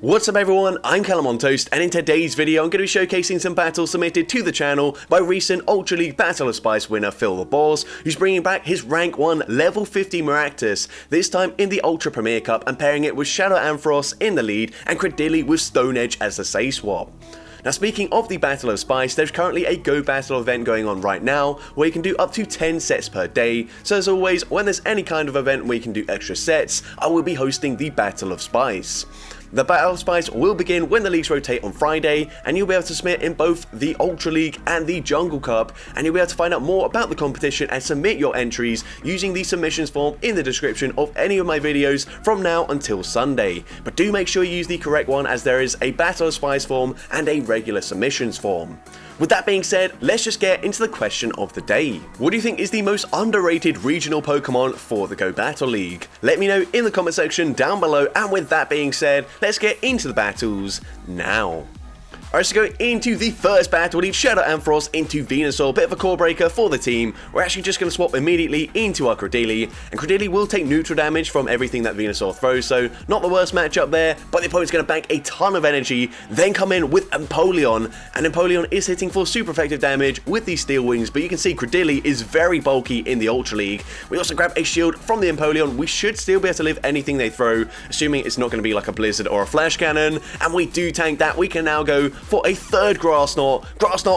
What's up everyone, I'm CallumOnToast, and in today's video I'm going to be showcasing some battles submitted to the channel by recent Ultra League Battle of Spice winner Phil the Boss, who's bringing back his rank 1 level 50 Maractus, this time in the Ultra Premier Cup, and pairing it with Shadow Ampharos in the lead and Credilli with Stone Edge as the say swap. Now speaking of the Battle of Spice, there's currently a Go Battle event going on right now where you can do up to 10 sets per day, so as always, when there's any kind of event where you can do extra sets, I will be hosting the Battle of Spice. The Battle of Spice will begin when the leagues rotate on Friday, and you'll be able to submit in both the Ultra League and the Jungle Cup, and you'll be able to find out more about the competition and submit your entries using the submissions form in the description of any of my videos from now until Sunday. But do make sure you use the correct one, as there is a Battle of Spice form and a regular submissions form. With that being said, let's just get into the question of the day. What do you think is the most underrated regional Pokemon for the Go Battle League? Let me know in the comment section down below, and with that being said, let's get into the battles now. Alright, so going into the first battle, we need Shadow Ampharos into Venusaur, bit of a core breaker for the team. We're actually just going to swap immediately into our Credilli, and Credilli will take neutral damage from everything that Venusaur throws, so not the worst matchup there, but the opponent's going to bank a ton of energy, then come in with Empoleon, and Empoleon is hitting for super effective damage with these Steel Wings, but you can see Credilli is very bulky in the Ultra League. We also grab a shield from the Empoleon. We should still be able to live anything they throw, assuming it's not going to be like a Blizzard or a Flash Cannon, and we do tank that. We can now go for a third Grass Knot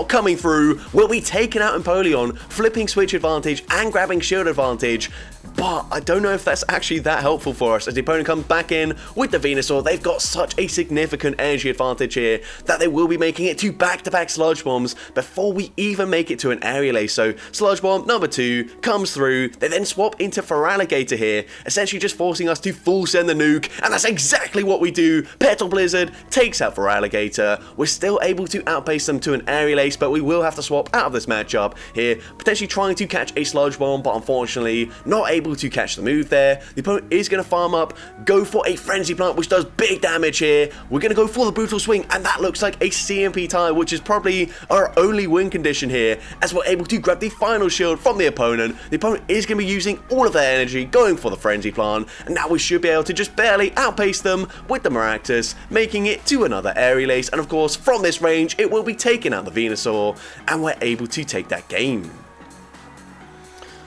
coming through, will be taking out Empoleon, flipping switch advantage and grabbing shield advantage. But I don't know if that's actually that helpful for us, as the opponent comes back in with the Venusaur. They've got such a significant energy advantage here that they will be making it to back-to-back Sludge Bombs before we even make it to an Aerial Ace. So Sludge Bomb number 2 comes through. They then swap into Feraligatr here, essentially just forcing us to full send the nuke, and that's exactly what we do. Petal Blizzard takes out Feraligatr. We're still able to outpace them to an Aerial Ace, but we will have to swap out of this matchup here, potentially trying to catch a Sludge Bomb, but unfortunately not able to catch the move there. The opponent is going to farm up, go for a Frenzy Plant, which does big damage here. We're going to go for the Brutal Swing, and that looks like a CMP tie, which is probably our only win condition here, as we're able to grab the final shield from the opponent. The opponent is going to be using all of their energy, going for the Frenzy Plant, and now we should be able to just barely outpace them with the Maractus, making it to another Aerial Ace, and of course from this range it will be taking out the Venusaur, and we're able to take that game.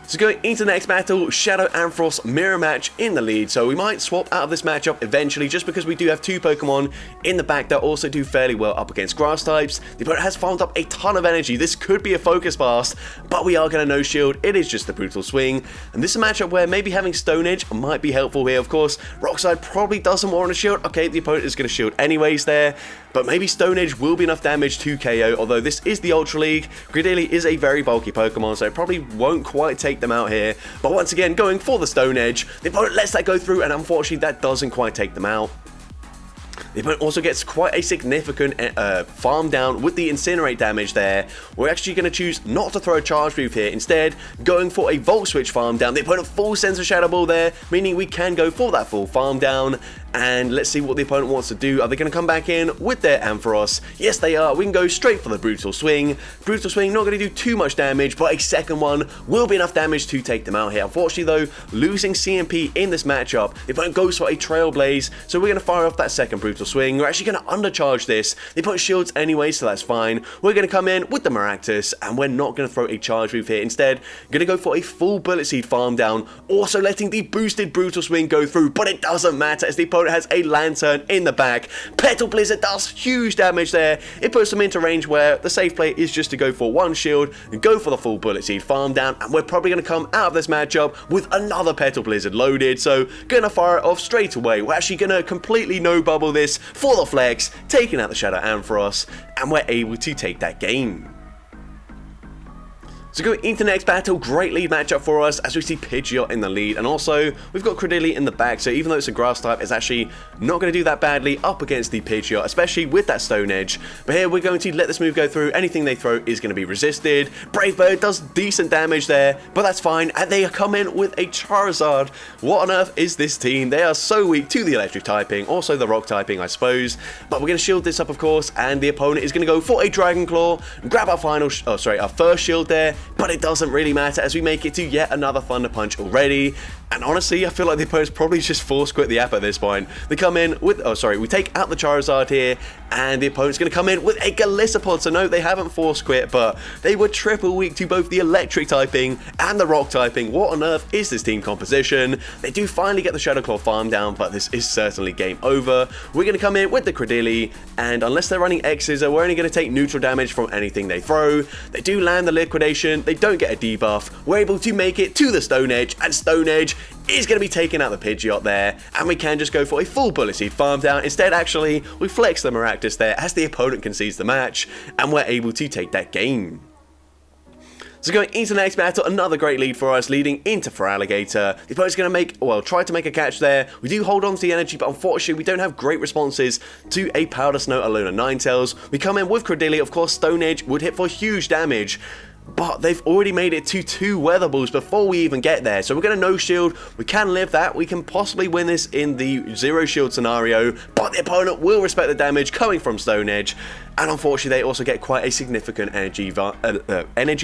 So going into the next battle, Shadow Ampharos mirror match in the lead, so we might swap out of this matchup eventually, just because we do have two Pokemon in the back that also do fairly well up against grass types. The opponent has farmed up a ton of energy. This could be a focus blast, but we are going to no shield. It is just the Brutal Swing, and this is a matchup where maybe having Stone Edge might be helpful here. Of course, Rockside probably doesn't warrant a shield. Okay, the opponent is going to shield anyways there, but maybe Stone Edge will be enough damage to KO, although this is the Ultra League. Credilli is a very bulky Pokemon, so it probably won't quite take them out here, but once again going for the Stone Edge. The opponent lets that go through, and unfortunately that doesn't quite take them out. The opponent also gets quite a significant farm down with the Incinerate damage there. We're actually going to choose not to throw a Charge Move here, instead going for a Volt Switch farm down. The opponent full sends a Shadow Ball there, meaning we can go for that full farm down. And let's see what the opponent wants to do. Are they going to come back in with their Ampharos? Yes, they are. We can go straight for the Brutal Swing. Brutal Swing not going to do too much damage, but a second one will be enough damage to take them out here. Unfortunately, though, losing CMP in this matchup, the opponent goes for a Trailblaze, so we're going to fire off that second Brutal Swing. We're actually going to undercharge this. The opponent shields anyway, so that's fine. We're going to come in with the Maractus, and we're not going to throw a Charge Move here. Instead, going to go for a full Bullet Seed farm down, also letting the boosted Brutal Swing go through, but it doesn't matter as the opponent has a Lantern in the back. Petal Blizzard does huge damage there. It puts them into range where the safe play is just to go for one shield and go for the full Bullet Seed farm down, and we're probably going to come out of this matchup with another Petal Blizzard loaded, so going to fire it off straight away. We're actually going to completely no bubble this for the flex, taking out the Shadow Ampharos, and we're able to take that game. So going into the next battle, great lead matchup for us, as we see Pidgeot in the lead, and also we've got Credilli in the back, so even though it's a grass type, it's actually not going to do that badly up against the Pidgeot, especially with that Stone Edge. But here we're going to let this move go through. Anything they throw is going to be resisted. Brave Bird does decent damage there, but that's fine, and they come in with a Charizard. What on earth is this team? They are so weak to the electric typing, also the rock typing, I suppose, but we're going to shield this up, of course, and the opponent is going to go for a Dragon Claw, grab our our first shield there, but it doesn't really matter as we make it to yet another Thunder Punch already. And honestly, I feel like the opponent's probably just force quit the app at this point. They come in with, we take out the Charizard here, and the opponent's going to come in with a Golisopod. So no, they haven't force quit, but they were triple weak to both the electric typing and the rock typing. What on earth is this team composition? They do finally get the Shadow Claw farm down, but this is certainly game over. We're going to come in with the Credilli, and unless they're running X's, we're only going to take neutral damage from anything they throw. They do land the liquidation, they don't get a debuff. We're able to make it to the Stone Edge, and Stone Edge is going to be taking out the Pidgeot there, and we can just go for a full Bullet Seed farm down. Instead, actually, we flex the Maractus there as the opponent concedes the match, and we're able to take that game. So going into the next battle, another great lead for us, leading into Feraligatr. The opponent's going to try to make a catch there. We do hold on to the energy, but unfortunately we don't have great responses to a Powder Snow Alola Ninetales. We come in with Credilli, of course Stone Edge would hit for huge damage, but they've already made it to 2 Weather Balls before we even get there. So we're going to no shield. We can live that. We can possibly win this in the 0 shield scenario, but the opponent will respect the damage coming from Stone Edge. And unfortunately, they also get quite a significant energy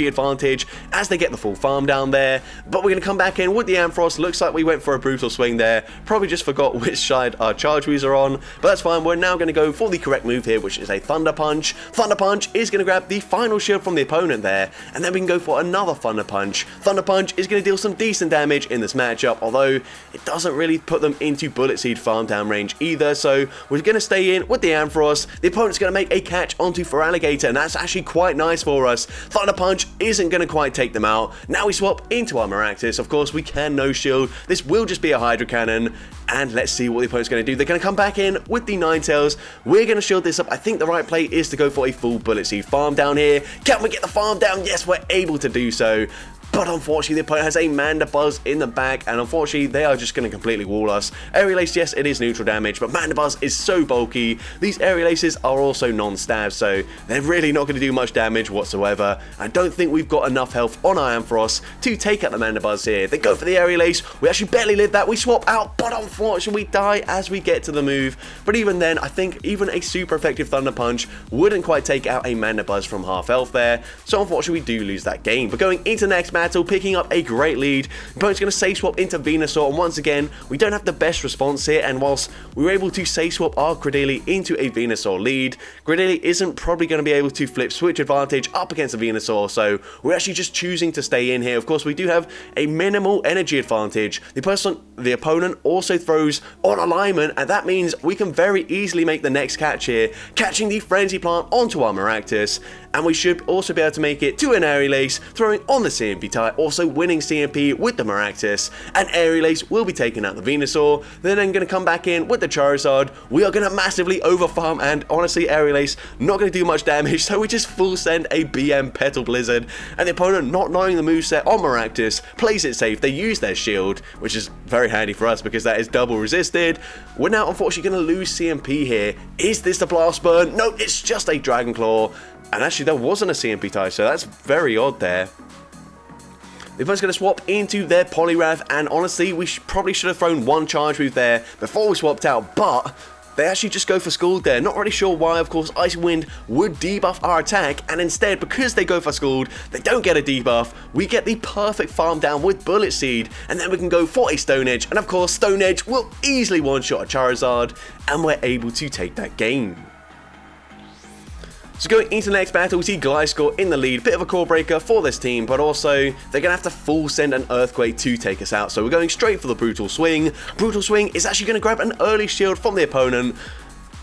advantage as they get the full farm down there. But we're going to come back in with the Ampharos. Looks like we went for a brutal swing there. Probably just forgot which side our charge moves are on. But that's fine. We're now going to go for the correct move here, which is a Thunder Punch. Thunder Punch is going to grab the final shield from the opponent there. And then we can go for another Thunder Punch. Thunder Punch is going to deal some decent damage in this matchup, although it doesn't really put them into Bullet Seed farm down range either. So we're going to stay in with the Ampharos. The opponent's going to make a catch onto Feraligatr, and that's actually quite nice for us. Thunder Punch isn't going to quite take them out. Now we swap into our Maractus. Of course, we can no shield. This will just be a Hydro Cannon, and let's see what the opponent's going to do. They're going to come back in with the Ninetales. We're going to shield this up. I think the right play is to go for a full Bullet Seed farm down here. Can we get the farm down? Yes, we're able to do so. But unfortunately, the opponent has a Mandibuzz in the back, and unfortunately, they are just going to completely wall us. Aerial Ace, yes, it is neutral damage, but Mandibuzz is so bulky. These Aerial Aces are also non-stab, so they're really not going to do much damage whatsoever. I don't think we've got enough health on our Ampharos to take out the Mandibuzz here. They go for the Aerial Ace. We actually barely live that. We swap out, but unfortunately, we die as we get to the move. But even then, I think even a super effective Thunder Punch wouldn't quite take out a Mandibuzz from half health there. So unfortunately, we do lose that game. But going into the next match, picking up a great lead. The opponent's going to safe swap into Venusaur, and once again, we don't have the best response here, and whilst we were able to safe swap our Credilli into a Venusaur lead, Credilli isn't probably going to be able to flip switch advantage up against a Venusaur, so we're actually just choosing to stay in here. Of course, we do have a minimal energy advantage. The opponent also throws on alignment, and that means we can very easily make the next catch here, catching the Frenzy Plant onto our Maractus, and we should also be able to make it to an Aerial Ace, throwing on the CMP type, also winning CMP with the Maractus, and Aerial Ace will be taking out the Venusaur. They're then going to come back in with the Charizard. We are going to massively overfarm, and honestly, Aerial Ace not going to do much damage, so we just full send a BM Petal Blizzard, and the opponent, not knowing the moveset on Maractus, plays it safe. They use their shield, which is very handy for us because that is double resisted. We're now unfortunately going to lose CMP here. Is this the Blast Burn? No, it's just a Dragon Claw. And actually, there wasn't a CMP type, so that's very odd there. The opponent's going to swap into their Poliwrath, and honestly, we probably should have thrown one charge move there before we swapped out, but they actually just go for Scald there. Not really sure why. Of course, Icy Wind would debuff our attack, and instead, because they go for Scald, they don't get a debuff. We get the perfect farm down with Bullet Seed, and then we can go for a Stone Edge, and of course, Stone Edge will easily one-shot a Charizard, and we're able to take that game. So going into the next battle, we see Gliscor in the lead. Bit of a core breaker for this team, but also they're going to have to full send an Earthquake to take us out. So we're going straight for the Brutal Swing. Brutal Swing is actually going to grab an early shield from the opponent.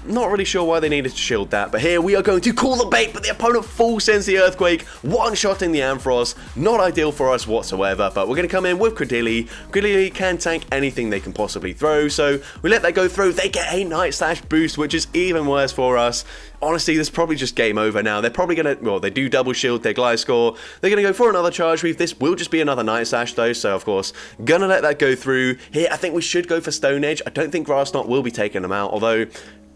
Not really sure why they needed to shield that, but here we are going to call the bait, but the opponent full sends the Earthquake, one-shotting the Ampharos. Not ideal for us whatsoever, but we're going to come in with Credilli. Credilli can tank anything they can possibly throw, so we let that go through. They get a Night Slash boost, which is even worse for us. Honestly, this is probably just game over now. They're probably going to, well, they do double shield their Gliscor. They're going to go for another charge move. This will just be another Night Slash though, so of course, gonna let that go through. Here, I think we should go for Stone Edge. I don't think Grass Knot will be taking them out, although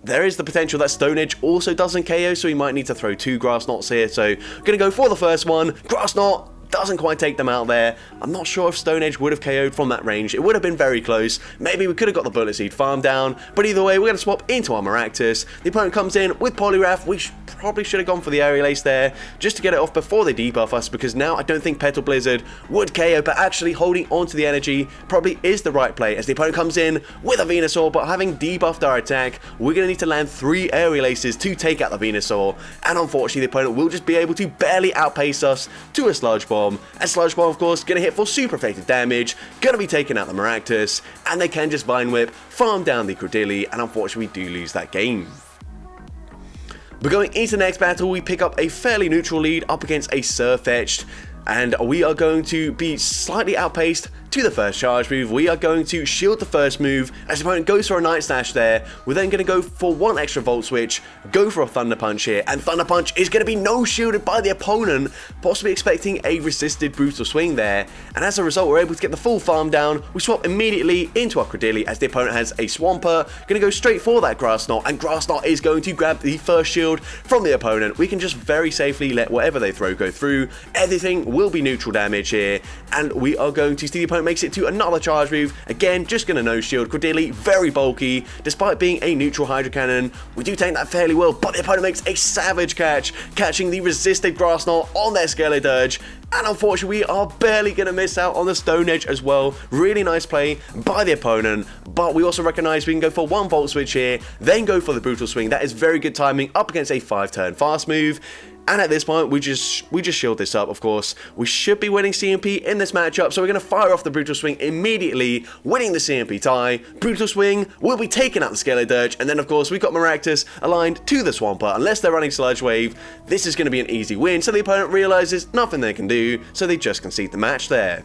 there is the potential that Stone Edge also doesn't KO, so we might need to throw two Grass Knots here. So, going to go for the first one. Grass Knot doesn't quite take them out there. I'm not sure if Stone Edge would have KO'd from that range. It would have been very close. Maybe we could have got the Bullet Seed farm down, but either way, we're going to swap into our Maractus. The opponent comes in with Poliwrath. We probably should have gone for the Aerial Ace there, just to get it off before they debuff us, because now I don't think Petal Blizzard would KO, but actually holding onto the energy probably is the right play, as the opponent comes in with a Venusaur, but having debuffed our attack, we're going to need to land 3 Aerial Aces to take out the Venusaur, and unfortunately the opponent will just be able to barely outpace us to a Sludge Bomb, and Sludge Bomb of course going to hit for super effective damage, going to be taking out the Maractus, and they can just Vine Whip, farm down the Credilli, and unfortunately we do lose that game. But going into the next battle, we pick up a fairly neutral lead up against a Sirfetch'd, and we are going to be slightly outpaced to the first charge move. We are going to shield the first move as the opponent goes for a Night Slash there. We're then going to go for 1 extra Volt Switch, go for a Thunder Punch here, and Thunder Punch is going to be no shielded by the opponent, possibly expecting a resisted Brutal Swing there, and as a result we're able to get the full farm down. We swap immediately into our Credilli as the opponent has a Swampert, going to go straight for that Grass Knot, and Grass Knot is going to grab the first shield from the opponent. We can just very safely let whatever they throw go through. Everything will be neutral damage here, and we are going to see the opponent makes it to another charge move. Again, just going to no shield. Credilli, very bulky. Despite being a neutral Hydro Cannon, we do tank that fairly well, but the opponent makes a savage catch, catching the resisted Grass Knot on their Skeledirge. And unfortunately, we are barely going to miss out on the Stone Edge as well. Really nice play by the opponent, but we also recognize we can go for 1 Volt Switch here, then go for the Brutal Swing. That is very good timing up against a 5-turn fast move. And at this point, we just shield this up, of course. We should be winning CMP in this matchup, so we're going to fire off the Brutal Swing immediately, winning the CMP tie. Brutal Swing will be taking out the Skeledirge, and then, of course, we've got Maractus aligned to the Swampert. Unless they're running Sludge Wave, this is going to be an easy win, so the opponent realizes nothing they can do, so they just concede the match there.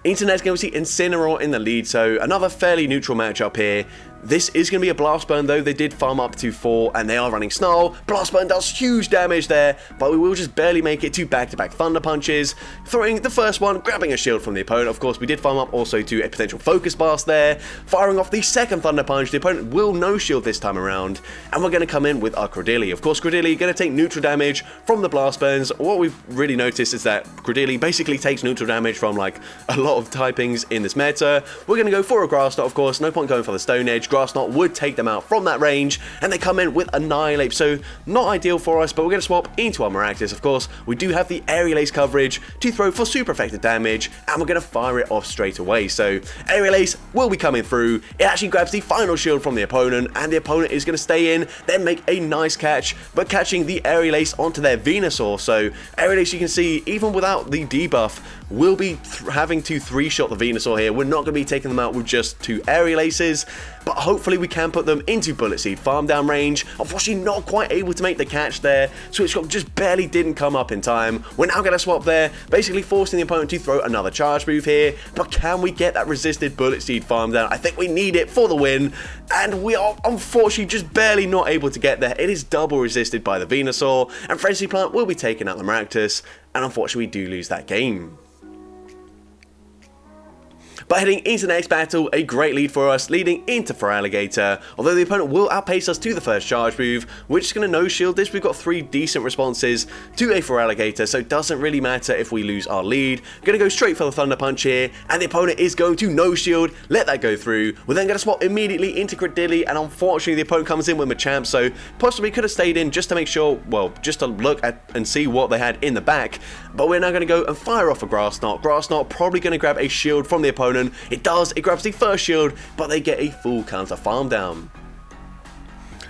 Into the next game, we see Incineroar in the lead, so another fairly neutral matchup here. This is going to be a Blast Burn though. They did farm up to 4 and they are running Snarl. Blast Burn does huge damage there, but we will just barely make it to back-to-back Thunder Punches. Throwing the first one, grabbing a shield from the opponent. Of course, we did farm up also to a potential Focus Blast there. Firing off the second Thunder Punch. The opponent will no shield this time around, and we're going to come in with our Credilli. Of course, Credilli going to take neutral damage from the Blast Burns. What we've really noticed is that Credilli basically takes neutral damage from like a lot of typings in this meta. We're going to go for a Grass Knot, of course. No point going for the Stone Edge. Grass Knot would take them out from that range, and they come in with Annihilate, so not ideal for us, but we're going to swap into our Maractus. Of course, we do have the Aerial Ace coverage to throw for super effective damage, and we're going to fire it off straight away. So Aerial Ace will be coming through. It actually grabs the final shield from the opponent, and the opponent is going to stay in, then make a nice catch, but catching the Aerial Ace onto their Venusaur. So Aerial Ace, you can see, even without the debuff, will be having to 3-shot the Venusaur here. We're not going to be taking them out with just 2 Aerial Aces, but hopefully we can put them into Bullet Seed farm down range. Unfortunately, not quite able to make the catch there. Switchcock just barely didn't come up in time. We're now going to swap there, basically forcing the opponent to throw another charge move here, but can we get that resisted Bullet Seed farm down? I think we need it for the win, and we are unfortunately just barely not able to get there. It is double resisted by the Venusaur, and Frenzy Plant will be taking out the Maractus, and unfortunately we do lose that game. But heading into the next battle, a great lead for us, leading into Feraligatr. Although the opponent will outpace us to the first charge move, we're just going to no-shield this. We've got 3 decent responses to a Feraligatr, so it doesn't really matter if we lose our lead. Going to go straight for the Thunder Punch here, and the opponent is going to no-shield, let that go through. We're then going to swap immediately into Credilli, and unfortunately the opponent comes in with Machamp, so possibly could have stayed in just to make sure, well, just to look at and see what they had in the back. But we're now going to go and fire off a Grass Knot. Grass Knot probably going to grab a shield from the opponent. It does, it grabs the first shield, but they get a full counter farm down.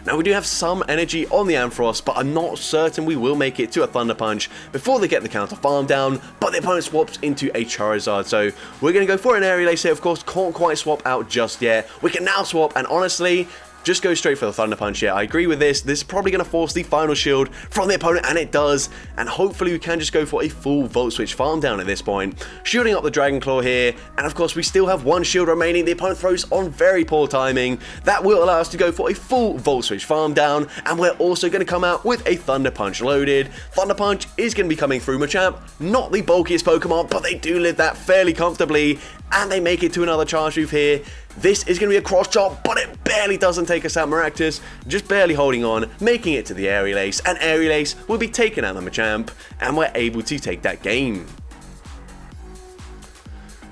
Now we do have some energy on the Ampharos, but I'm not certain we will make it to a Thunder Punch before they get the counter farm down, but the opponent swaps into a Charizard, so we're going to go for an Aerial Ace here. Of course, can't quite swap out just yet. We can now swap, and honestly, just go straight for the Thunder Punch here. I agree with this. This is probably going to force the final shield from the opponent, and it does. And hopefully we can just go for a full Volt Switch farm down at this point. Shooting up the Dragon Claw here, and of course we still have 1 shield remaining. The opponent throws on very poor timing. That will allow us to go for a full Volt Switch farm down, and we're also going to come out with a Thunder Punch loaded. Thunder Punch is going to be coming through Machamp. Not the bulkiest Pokemon, but they do live that fairly comfortably, and they make it to another charge move here. This is going to be a cross chop, but it barely doesn't take us out. Maractus just barely holding on, making it to the Aerial Ace, and Aerial Ace will be taken out the Machamp, and we're able to take that game.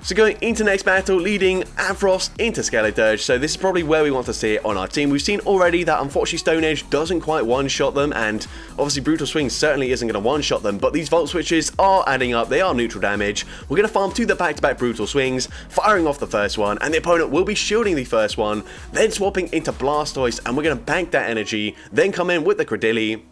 So going into next battle, leading Ampharos into Skeleturge, so this is probably where we want to see it on our team. We've seen already that unfortunately Stone Edge doesn't quite one-shot them, and obviously Brutal Swing certainly isn't going to one-shot them, but these Volt Switches are adding up, they are neutral damage. We're going to farm 2 the back-to-back Brutal Swings, firing off the first one, and the opponent will be shielding the first one, then swapping into Blastoise, and we're going to bank that energy, then come in with the Credilli.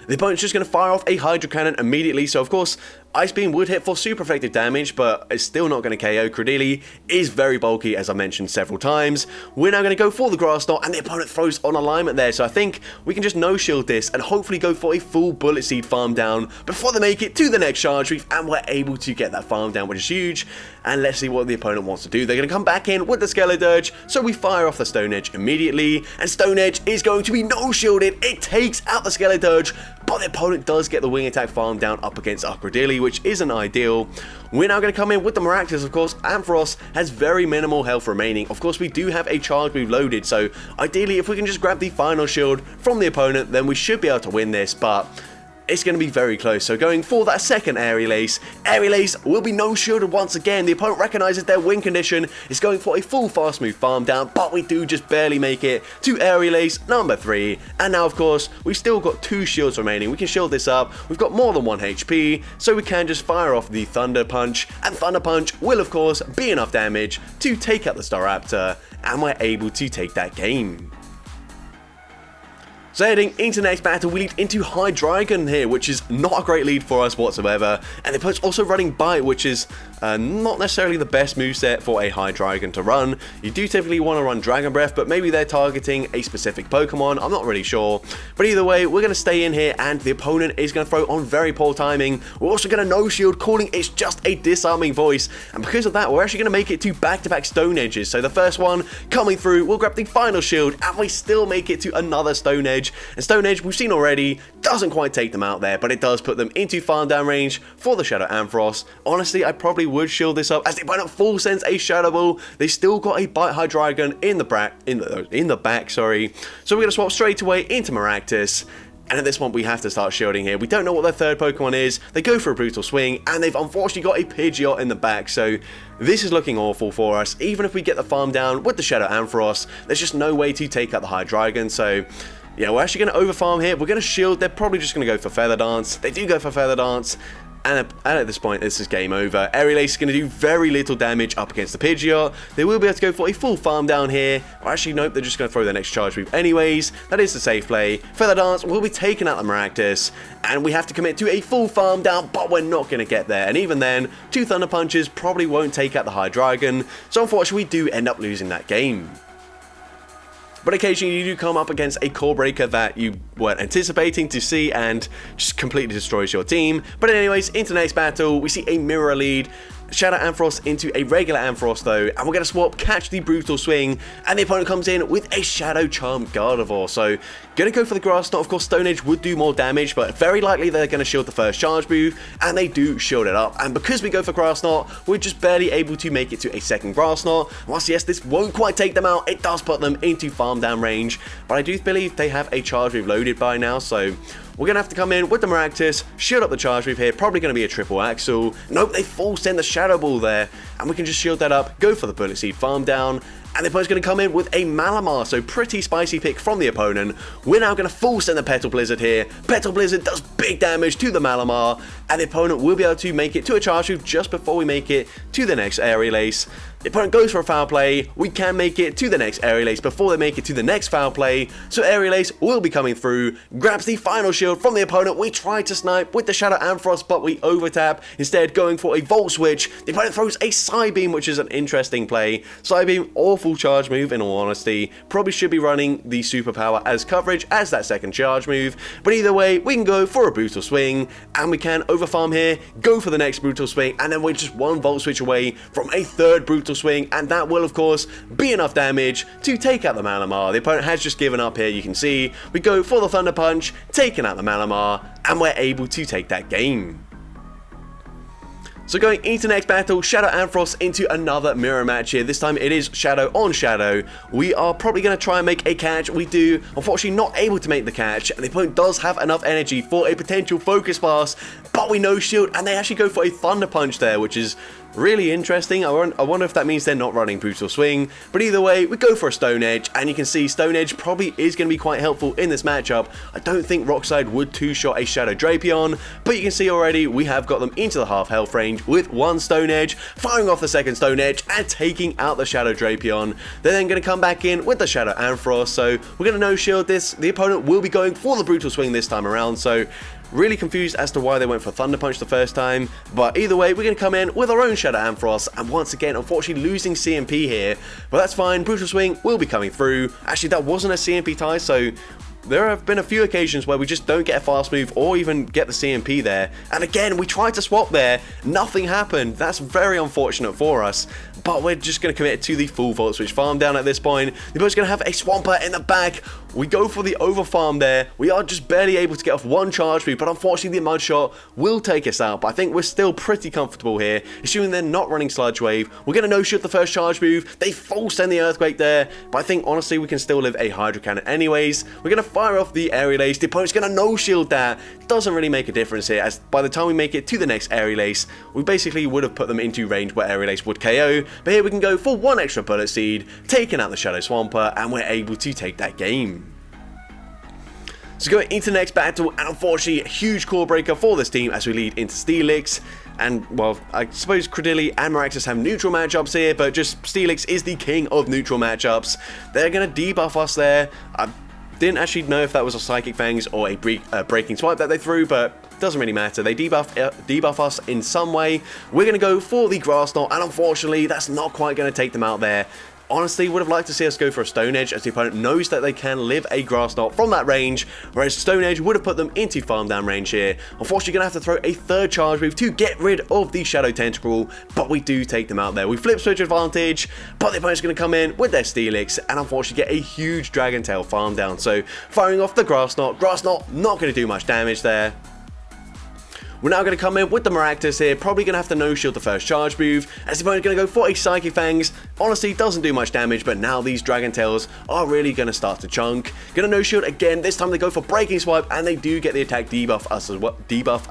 The opponent's just going to fire off a Hydro Cannon immediately, so of course, Ice Beam would hit for super effective damage, but it's still not going to KO. Credilli is very bulky, as I mentioned several times. We're now going to go for the Grass Knot, and the opponent throws on alignment there, so I think we can just no-shield this and hopefully go for a full Bullet Seed farm down before they make it to the next Charge Reef, and we're able to get that farm down, which is huge. And let's see what the opponent wants to do. They're going to come back in with the Skeleturge, so we fire off the Stone Edge immediately, and Stone Edge is going to be no-shielded. It takes out the Skeleturge, but the opponent does get the Wing Attack farm down up against our Credilli, which isn't ideal. We're now going to come in with the Maractus, of course. Ampharos has very minimal health remaining. Of course, we do have a Charge Move loaded, so ideally, if we can just grab the final shield from the opponent, then we should be able to win this, but it's going to be very close. So going for that second Aerial Ace. Aerial Ace will be no-shielded once again. The opponent recognizes their win condition, is going for a full fast move farm down, but we do just barely make it to Aerial Ace number 3. And now, of course, we've still got 2 shields remaining. We can shield this up. We've got more than 1 HP, so we can just fire off the Thunder Punch. And Thunder Punch will, of course, be enough damage to take out the Staraptor, and we're able to take that game. So heading into next battle, we lead into Hydreigon here, which is not a great lead for us whatsoever. And the opponent's also running Bite, which is not necessarily the best moveset for a Hydreigon to run. You do typically want to run Dragon Breath, but maybe they're targeting a specific Pokemon. I'm not really sure. But either way, we're going to stay in here, and the opponent is going to throw on very poor timing. We're also going to no-shield, calling it's just a disarming voice. And because of that, we're actually going to make it to back-to-back Stone Edges. So the first one coming through, we'll grab the final shield, and we still make it to another Stone Edge. And Stone Edge, we've seen already, doesn't quite take them out there, but it does put them into farm down range for the Shadow Ampharos. Honestly, I probably would shield this up as the opponent full sends a Shadow Ball. They still got a Bite Hydreigon in the back, sorry. So we're going to swap straight away into Maractus. And at this point, we have to start shielding here. We don't know what their third Pokemon is. They go for a Brutal Swing, and they've unfortunately got a Pidgeot in the back. So this is looking awful for us. Even if we get the farm down with the Shadow Ampharos, there's just no way to take out the Hydreigon. So yeah, we're actually going to overfarm here. We're going to shield. They're probably just going to go for Feather Dance. They do go for Feather Dance. And at this point, this is game over. Aerial Ace is going to do very little damage up against the Pidgeot. They will be able to go for a full farm down here. Or actually, nope, they're just going to throw their next Charge Move anyways. That is the safe play. Feather Dance will be taking out the Maractus. And we have to commit to a full farm down, but we're not going to get there. And even then, 2 Thunder Punches probably won't take out the Hydreigon. So unfortunately, we do end up losing that game. But occasionally you do come up against a core breaker that you weren't anticipating to see and just completely destroys your team. But anyways, into the next battle, we see a mirror lead. Shadow Ampharos into a regular Ampharos though, and we're going to swap, catch the Brutal Swing, and the opponent comes in with a Shadow Charm Gardevoir. So, going to go for the Grass Knot. Of course, Stone Edge would do more damage, but very likely they're going to shield the first charge move, and they do shield it up. And because we go for Grass Knot, we're just barely able to make it to a second Grass Knot. Whilst yes, this won't quite take them out, it does put them into farm down range, but I do believe they have a charge move loaded by now, so we're going to have to come in with the Maractus, shield up the charge move here, probably going to be a triple axle. Nope, they full send the Shadow Ball there, and we can just shield that up, go for the Bullet Seed farm down, and the opponent's going to come in with a Malamar, so pretty spicy pick from the opponent. We're now going to full send the Petal Blizzard here. Petal Blizzard does big damage to the Malamar, and the opponent will be able to make it to a charge move just before we make it to the next Aerial Ace. The opponent goes for a foul play. We can make it to the next Aerial Ace before they make it to the next foul play. So Aerial Ace will be coming through, grabs the final shield from the opponent. We try to snipe with the Shadow Ampharos, but we overtap, instead going for a Volt Switch. The opponent throws a Psybeam, which is an interesting play. Psybeam, awful charge move in all honesty. Probably should be running the Superpower as coverage as that second charge move. But either way, we can go for a Brutal Swing, and we can overfarm here, go for the next Brutal Swing, and then we're just one Volt Switch away from a third Brutal Swing, and that will of course be enough damage to take out the Malamar. The opponent has just given up here, you can see. We go for the Thunder Punch, taking out the Malamar, and we're able to take that game. So going into next battle, Shadow and Frost into another mirror match here. This time it is Shadow on Shadow. We are probably going to try and make a catch. We do, unfortunately, not able to make the catch. And the opponent does have enough energy for a potential focus pass, but we no shield, and they actually go for a Thunder Punch there, which is really interesting. I wonder if that means they're not running Brutal Swing, but either way, we go for a Stone Edge, and you can see Stone Edge probably is going to be quite helpful in this matchup. I don't think Rockside would two-shot a Shadow Drapion, but you can see already we have got them into the half health range with one Stone Edge, firing off the second Stone Edge and taking out the Shadow Drapion. They're then going to come back in with the Shadow and Frost, so we're going to no shield this. The opponent will be going for the Brutal Swing this time around, so really confused as to why they went for Thunder Punch the first time, but either way, we're going to come in with our own Shadow and Frost, and once again, unfortunately losing CMP here, but that's fine. Brutal Swing will be coming through. Actually, that wasn't a CMP tie, so there have been a few occasions where we just don't get a fast move or even get the CMP there, and again, we tried to swap there, nothing happened. That's very unfortunate for us, but we're just going to commit to the full Volt Switch farm down at this point. The opponent's going to have a Swampert in the back. We go for the over farm there. We are just barely able to get off one charge move, but unfortunately the Mud Shot will take us out, but I think we're still pretty comfortable here, assuming they're not running Sludge Wave. We're going to no-shoot the first charge move. They full send the Earthquake there, but I think honestly we can still live a Hydro Cannon anyways. We're going to fire off the Aerial Ace. The opponent's going to no-shield that. Doesn't really make a difference here, as by the time we make it to the next Aerial Ace, we basically would have put them into range where Aerial Ace would KO, but here we can go for one extra Bullet Seed, taking out the Shadow Swampert, and we're able to take that game. So going into the next battle, and unfortunately a huge core breaker for this team as we lead into Steelix. And, well, I suppose Credilli and Maractus have neutral matchups here, but just Steelix is the king of neutral matchups. They're going to debuff us there. I didn't actually know if that was a Psychic Fangs or a Breaking Swipe that they threw, but doesn't really matter. They debuff us in some way. We're going to go for the Grass Knot, and unfortunately that's not quite going to take them out there. Honestly, would have liked to see us go for a Stone Edge, as the opponent knows that they can live a Grass Knot from that range, whereas Stone Edge would have put them into farm down range here. Unfortunately, going to have to throw a third charge move to get rid of the Shadow Tentacle, but we do take them out there. We flip switch advantage, but the opponent's going to come in with their Steelix and unfortunately get a huge Dragon Tail farm down. So firing off the Grass Knot not going to do much damage there. We're now going to come in with the Maractus here, probably going to have to no-shield the first charge move, as the opponent's going to go for a Psychic Fangs. Honestly, doesn't do much damage, but now these Dragon Tails are really going to start to chunk. Going to no-shield again, this time they go for Breaking Swipe, and they do get the attack debuff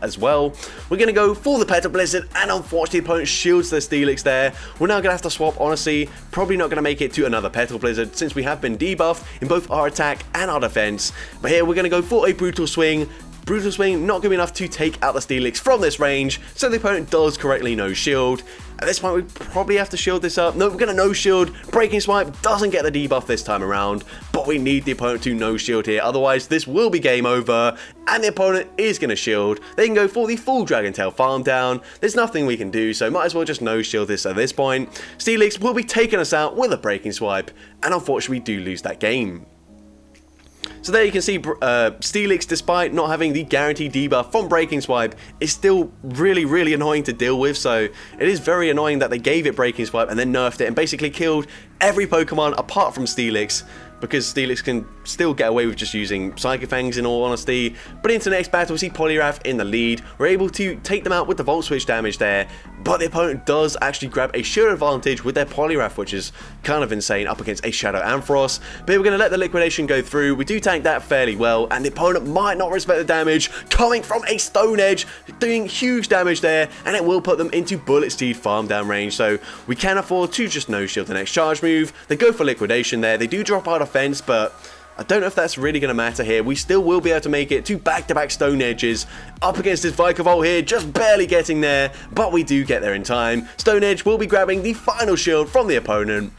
as well. We're going to go for the Petal Blizzard, and unfortunately the opponent shields their Steelix there. We're now going to have to swap, honestly, probably not going to make it to another Petal Blizzard, since we have been debuffed in both our attack and our defense. But here we're going to go for a Brutal Swing. Brutal Swing not going to be enough to take out the Steelix from this range, so the opponent does correctly no shield. At this point we probably have to shield this up. No, we're going to no shield. Breaking Swipe doesn't get the debuff this time around, but we need the opponent to no shield here, otherwise this will be game over, and the opponent is going to shield. They can go for the full Dragon Tail farm down. There's nothing we can do, so might as well just no shield this at this point. Steelix will be taking us out with a Breaking Swipe, and unfortunately we do lose that game. So there you can see Steelix, despite not having the guaranteed debuff from Breaking Swipe, is still really annoying to deal with. So it is very annoying that they gave it Breaking Swipe and then nerfed it and basically killed every Pokemon apart from Steelix, because Steelix can still get away with just using Psychic Fangs in all honesty. But into the next battle, we see Poliwrath in the lead. We're able to take them out with the Volt Switch damage there, but the opponent does actually grab a shield advantage with their Poliwrath, which is kind of insane up against a Shadow and Frost. But we're going to let the Liquidation go through. We do tank that fairly well, and the opponent might not respect the damage coming from a Stone Edge, doing huge damage there, and it will put them into Bullet Seed farm down range. So we can afford to just no shield the next charge move. They go for Liquidation there. They do drop out offense, but I don't know if that's really going to matter here. We still will be able to make it to back-to-back Stone Edges up against this Vikavolt here, just barely getting there, but we do get there in time. Stone Edge will be grabbing the final shield from the opponent.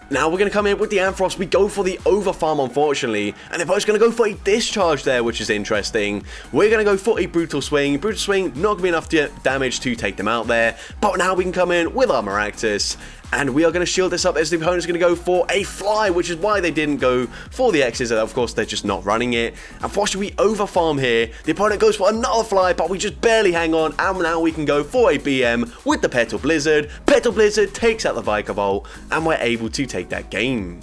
Now we're going to come in with the Ampharos. We go for the overfarm, unfortunately, and the opponent's going to go for a Discharge there, which is interesting. We're going to go for a Brutal Swing. Brutal Swing not going to be enough damage to take them out there, but now we can come in with our Maractus. And we are going to shield this up as the opponent's going to go for a Fly, which is why they didn't go for the X's. Of course, they're just not running it. Unfortunately, we overfarm here. The opponent goes for another Fly, but we just barely hang on. And now we can go for a BM with the Petal Blizzard. Petal Blizzard takes out the Vikavolt, and we're able to take that game.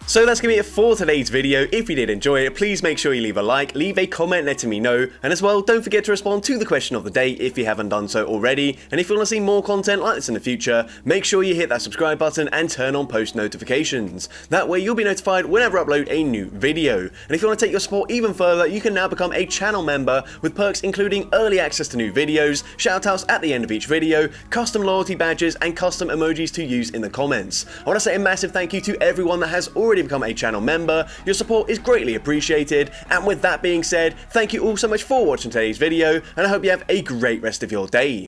So that's going to be it for today's video. If you did enjoy it, please make sure you leave a like, leave a comment letting me know, and as well, don't forget to respond to the question of the day if you haven't done so already. And if you want to see more content like this in the future, make sure you hit that subscribe button and turn on post notifications. That way you'll be notified whenever I upload a new video. And if you want to take your support even further, you can now become a channel member with perks including early access to new videos, shoutouts at the end of each video, custom loyalty badges, and custom emojis to use in the comments. I want to say a massive thank you to everyone that has already become a channel member. Your support is greatly appreciated, and with that being said, thank you all so much for watching today's video, and I hope you have a great rest of your day.